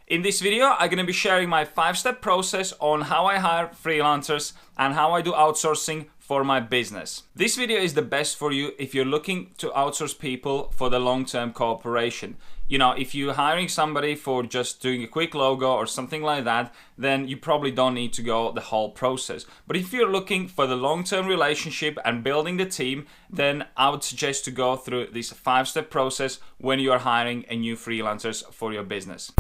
In this video, I'm going to be sharing my 5-step process on how I hire freelancers and how I do outsourcing for my business. This video is the best for you if you're looking to outsource people for the long-term cooperation. You know, if you're hiring somebody for just doing a quick logo or something like that, then you probably don't need to go the whole process. But if you're looking for the long-term relationship and building the team, then I would suggest to go through this 5-step process when you're hiring a new freelancers for your business.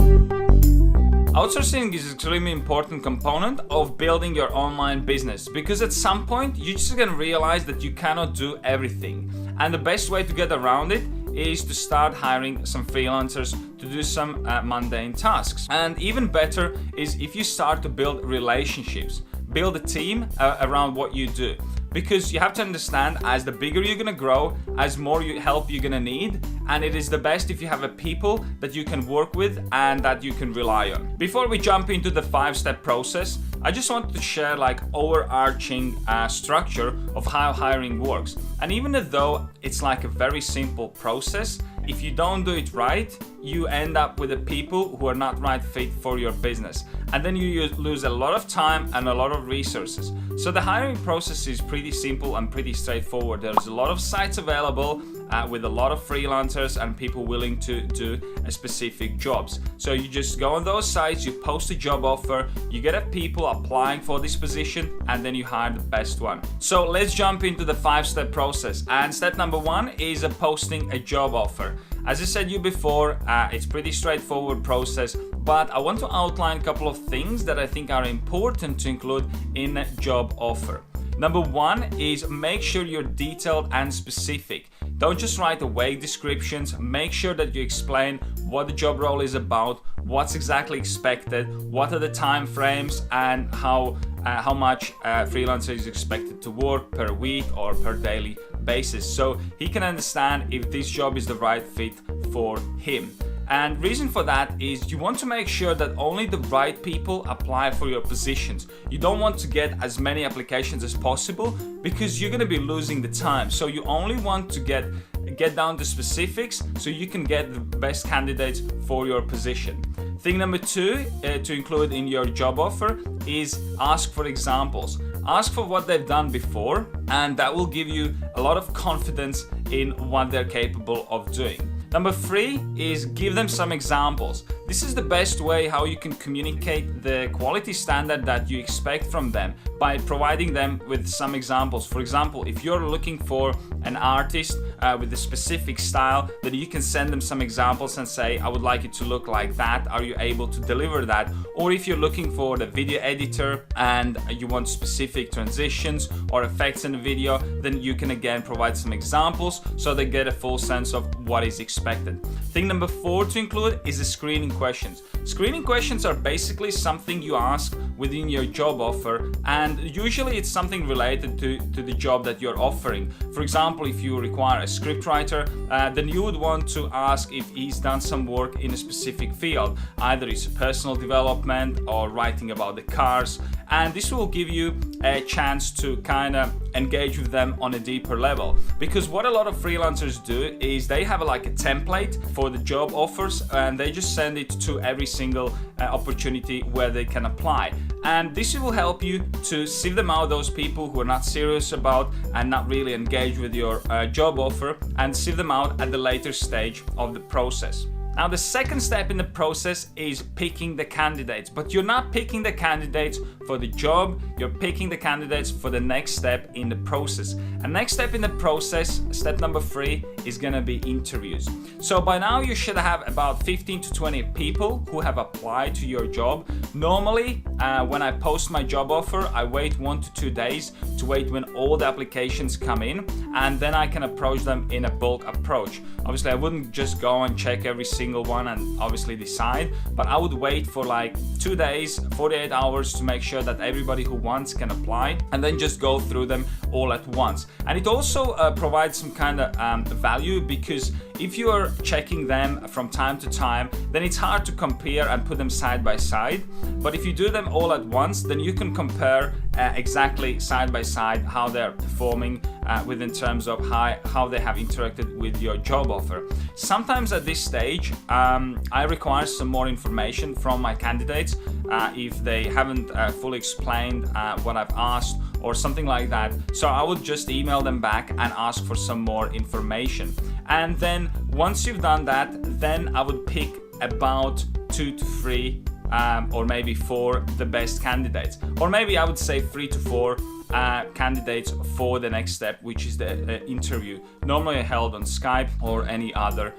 Outsourcing is an extremely important component of building your online business because at some point you're just gonna realize that you cannot do everything. And the best way to get around it is to start hiring some freelancers to do some mundane tasks. And even better is if you start to build relationships, build a team around what you do. Because you have to understand, as the bigger you're gonna grow, as more help you're gonna need, and it is the best if you have a people that you can work with and that you can rely on. Before we jump into the 5-step process, I just wanted to share like overarching structure of how hiring works. And even though it's like a very simple process, if you don't do it right, you end up with the people who are not right fit for your business. And then you lose a lot of time and a lot of resources. So the hiring process is pretty simple and pretty straightforward. There's a lot of sites available with a lot of freelancers and people willing to do specific jobs. So you just go on those sites, you post a job offer, you get people applying for this position, and then you hire the best one. So let's jump into the 5-step process. And step number 1 is posting a job offer. As I said you before, it's pretty straightforward process, but I want to outline a couple of things that I think are important to include in a job offer. Number 1 is make sure you're detailed and specific. Don't just write vague descriptions. Make sure that you explain what the job role is about, what's exactly expected, what are the time frames, and how much freelancer is expected to work per week or per daily basis, so he can understand if this job is the right fit for him. And reason for that is you want to make sure that only the right people apply for your positions. You don't want to get as many applications as possible because you're going to be losing the time. So you only want to get down to specifics so you can get the best candidates for your position. Thing number 2 to include in your job offer is ask for examples. Ask for what they've done before, and that will give you a lot of confidence in what they're capable of doing. Number 3 is give them some examples. This is the best way how you can communicate the quality standard that you expect from them by providing them with some examples. For example, if you're looking for an artist with a specific style, then you can send them some examples and say, I would like it to look like that. Are you able to deliver that? Or if you're looking for the video editor and you want specific transitions or effects in the video, then you can again provide some examples so they get a full sense of what is expected. Thing number 4 to include is the screening questions. Screening questions are basically something you ask within your job offer, and usually it's something related to the job that you're offering. For example, if you require a scriptwriter, then you would want to ask if he's done some work in a specific field. Either it's personal development or writing about the cars, and this will give you a chance to kind of engage with them on a deeper level. Because what a lot of freelancers do is they have like a template for the job offers and they just send it to every single opportunity where they can apply. And this will help you to sieve them out, those people who are not serious about and not really engaged with your job offer, and sieve them out at the later stage of the process. Now, the second step in the process is picking the candidates, but you're not picking the candidates for the job, you're picking the candidates for the next step in the process. And next step in the process, step number 3, is gonna be interviews. So by now you should have about 15 to 20 people who have applied to your job. Normally, when I post my job offer, I wait 1 to 2 days to wait when all the applications come in, and then I can approach them in a bulk approach. Obviously, I wouldn't just go and check every single one and obviously decide, but I would wait for like 2 days, 48 hours to make sure that everybody who wants can apply, and then just go through them all at once. And it also provides some kind of value, because if you are checking them from time to time, then it's hard to compare and put them side by side. But if you do them all at once, then you can compare exactly side by side how they're performing within terms of how they have interacted with your job offer. Sometimes at this stage, I require some more information from my candidates if they haven't fully explained what I've asked or something like that. So I would just email them back and ask for some more information. And then once you've done that, then I would pick about 2 to 3 or maybe 4 the best candidates, or maybe I would say 3 to 4 candidates for the next step, which is the interview, normally held on Skype or any other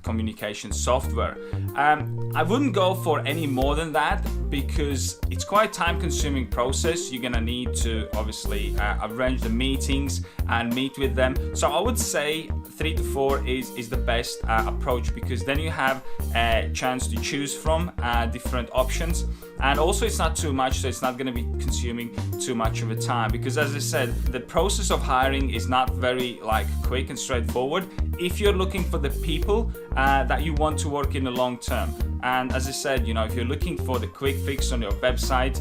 communication software. I wouldn't go for any more than that because it's quite time-consuming process. You're gonna need to obviously arrange the meetings and meet with them. So I would say 3 to 4 is the best approach, because then you have a chance to choose from different options, and also it's not too much, so it's not going to be consuming too much of a time, because as I said, the process of hiring is not very quick and straightforward if you're looking for the people that you want to work in the long term. And as I said, if you're looking for the quick fix on your website,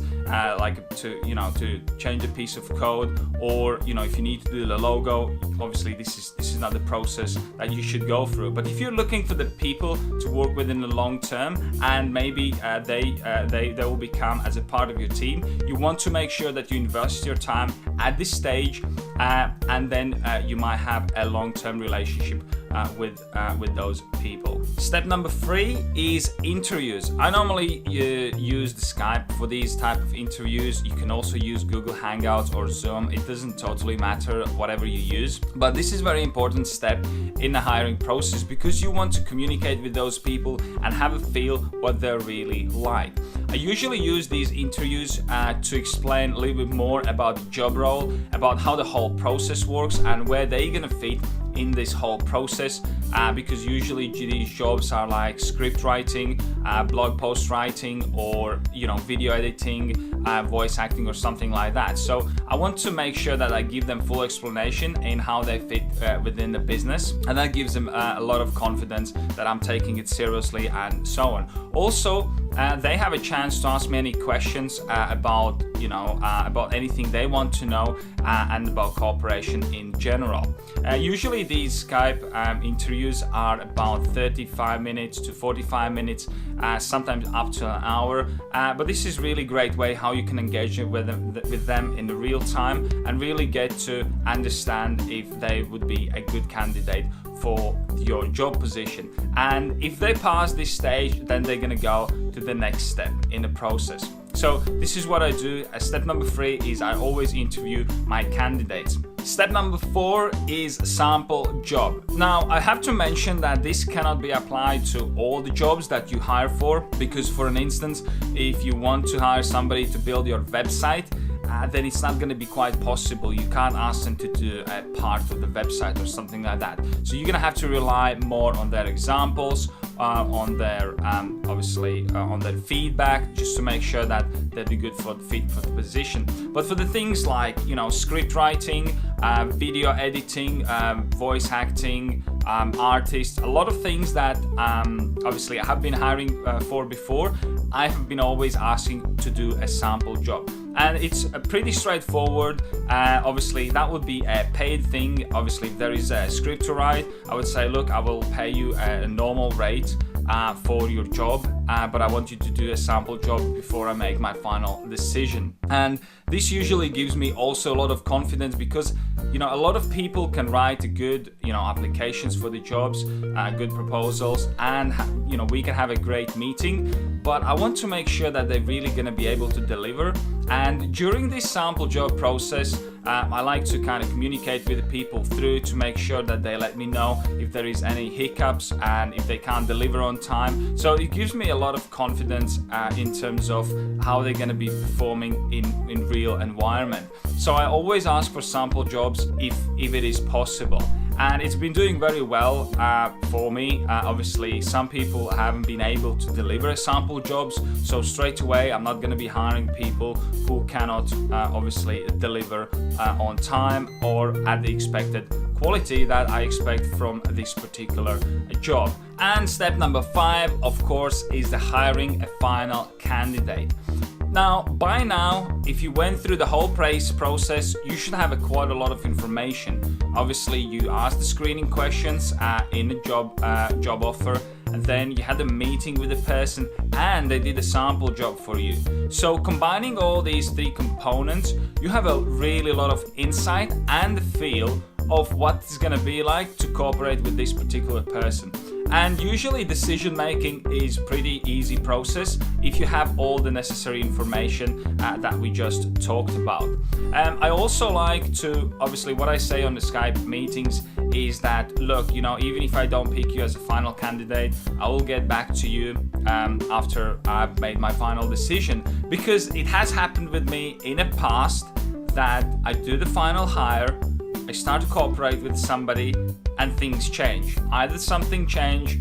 to change a piece of code, or if you need to do the logo, obviously this is not the process that you should go through. But if you're looking for the people to work with in the long term, and maybe they will become as a part of your team, you want to make sure that you invest your time at this stage, and then you might have a long-term relationship with those people. Step number 3 is interviews. I normally use the Skype for these type of interviews. You can also use Google Hangouts or Zoom. It doesn't totally matter, whatever you use. But this is a very important step in the hiring process, because you want to communicate with those people and have a feel what they're really like. I usually use these interviews to explain a little bit more about the job role, about how the whole process works, and where they're gonna fit in this whole process, because usually these jobs are like script writing, blog post writing, or video editing, voice acting, or something like that. So I want to make sure that I give them full explanation in how they fit within the business, and that gives them a lot of confidence that I'm taking it seriously, and so on. Also, they have a chance to ask me any questions about anything they want to know, and about cooperation in general. Usually these Skype interviews are about 35 minutes to 45 minutes, sometimes up to an hour. But this is really great way how you can engage with them in the real time and really get to understand if they would be a good candidate for your job position. And if they pass this stage, then they're gonna go to the next step in the process. So this is what I do. Step number 3 is I always interview my candidates. Step number 4 is sample job. Now, I have to mention that this cannot be applied to all the jobs that you hire for, because for an instance, if you want to hire somebody to build your website, then it's not going to be quite possible. You can't ask them to do a part of the website or something like that. So you're going to have to rely more on their examples, on their on their feedback, just to make sure that they'd be good for the fit for the position. But for the things like script writing, video editing, voice acting, artists, a lot of things that obviously I have been hiring for before, I have been always asking to do a sample job. And it's pretty straightforward. Obviously that would be a paid thing. Obviously if there is a script to write, I would say, look, I will pay you a normal rate for your job, but I want you to do a sample job before I make my final decision. And this usually gives me also a lot of confidence, because a lot of people can write good applications for the jobs, good proposals, and we can have a great meeting, but I want to make sure that they're really going to be able to deliver. And during this sample job process, I like to kind of communicate with the people through to make sure that they let me know if there is any hiccups and if they can't deliver on time. So it gives me a lot of confidence in terms of how they're going to be performing in real environment. So I always ask for sample jobs if it is possible. And it's been doing very well for me. Obviously, some people haven't been able to deliver sample jobs, so straight away I'm not going to be hiring people who cannot obviously deliver on time or at the expected quality that I expect from this particular job. And step number 5, of course, is the hiring a final candidate. Now, by now, if you went through the whole process, you should have quite a lot of information. Obviously, you asked the screening questions in a job offer, and then you had a meeting with the person, and they did a sample job for you. So combining all these 3 components, you have a really lot of insight and feel of what it's going to be like to cooperate with this particular person. And usually decision making is pretty easy process if you have all the necessary information that we just talked about. I also like to, obviously what I say on the Skype meetings is that, look, you know, even if I don't pick you as a final candidate, I will get back to you after I've made my final decision, because it has happened with me in the past that I do the final hire, I start to cooperate with somebody, and things change. Either something change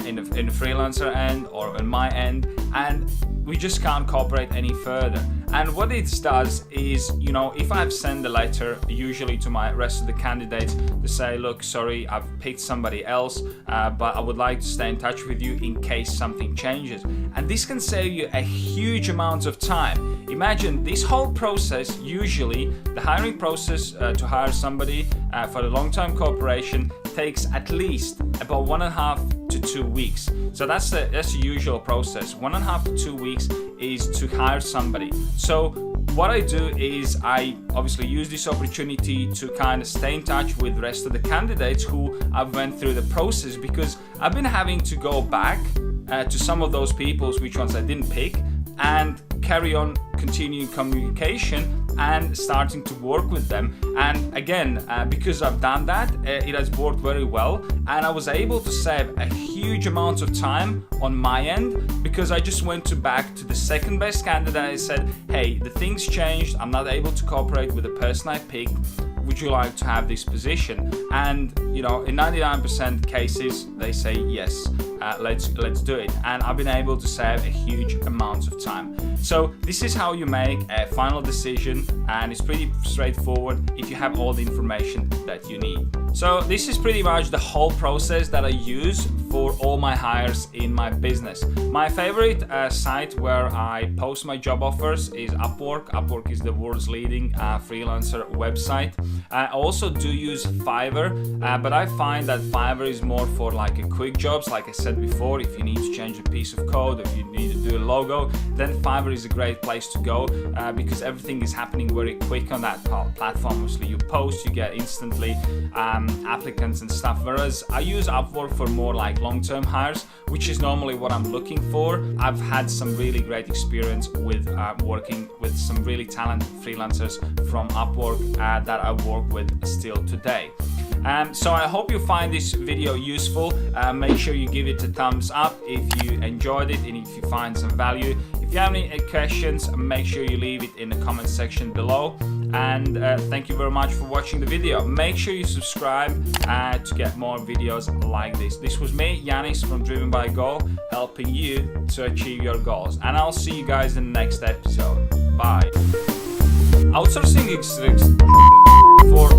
in the freelancer end or on my end, and we just can't cooperate any further. And what it does is, you know, if I've sent a letter usually to my rest of the candidates to say, look, sorry, I've picked somebody else, but I would like to stay in touch with you in case something changes. And this can save you a huge amount of time. Imagine this whole process, usually the hiring process to hire somebody for the long-term cooperation takes at least about 1.5 to 2 weeks. So that's the usual process. 1.5 to 2 weeks is to hire somebody. So what I do is I obviously use this opportunity to kind of stay in touch with the rest of the candidates who I've went through the process, because I've been having to go back to some of those people which ones I didn't pick and carry on continuing communication and starting to work with them. And again, because I've done that, it has worked very well, and I was able to save a huge amount of time on my end, because I just went back to the second best candidate and said, hey, the things changed, I'm not able to cooperate with the person I picked, would you like to have this position? And you know, in 99% cases they say yes, let's do it. And I've been able to save a huge amount of time. So this is how you make a final decision, and it's pretty straightforward if you have all the information that you need. So this is pretty much the whole process that I use for all my hires in my business. My favorite site where I post my job offers is Upwork. Upwork is the world's leading freelancer website. I also do use Fiverr, but I find that Fiverr is more for like a quick jobs. Like I said before, if you need to change a piece of code, if you need to do a logo, then Fiverr is a great place to go because everything is happening very quick on that platform. Obviously, you post, you get instantly applicants and stuff. Whereas I use Upwork for more like long-term hires, which is normally what I'm looking for. I've had some really great experience with working with some really talented freelancers from Upwork that I work with still today. So I hope you find this video useful. Make sure you give it a thumbs up if you enjoyed it and if you find some value. If you have any questions, make sure you leave it in the comment section below. And thank you very much for watching the video. Make sure you subscribe to get more videos like this. This was me, Janis from Driven by Goal, helping you to achieve your goals. And I'll see you guys in the next episode. Bye. Outsourcing is for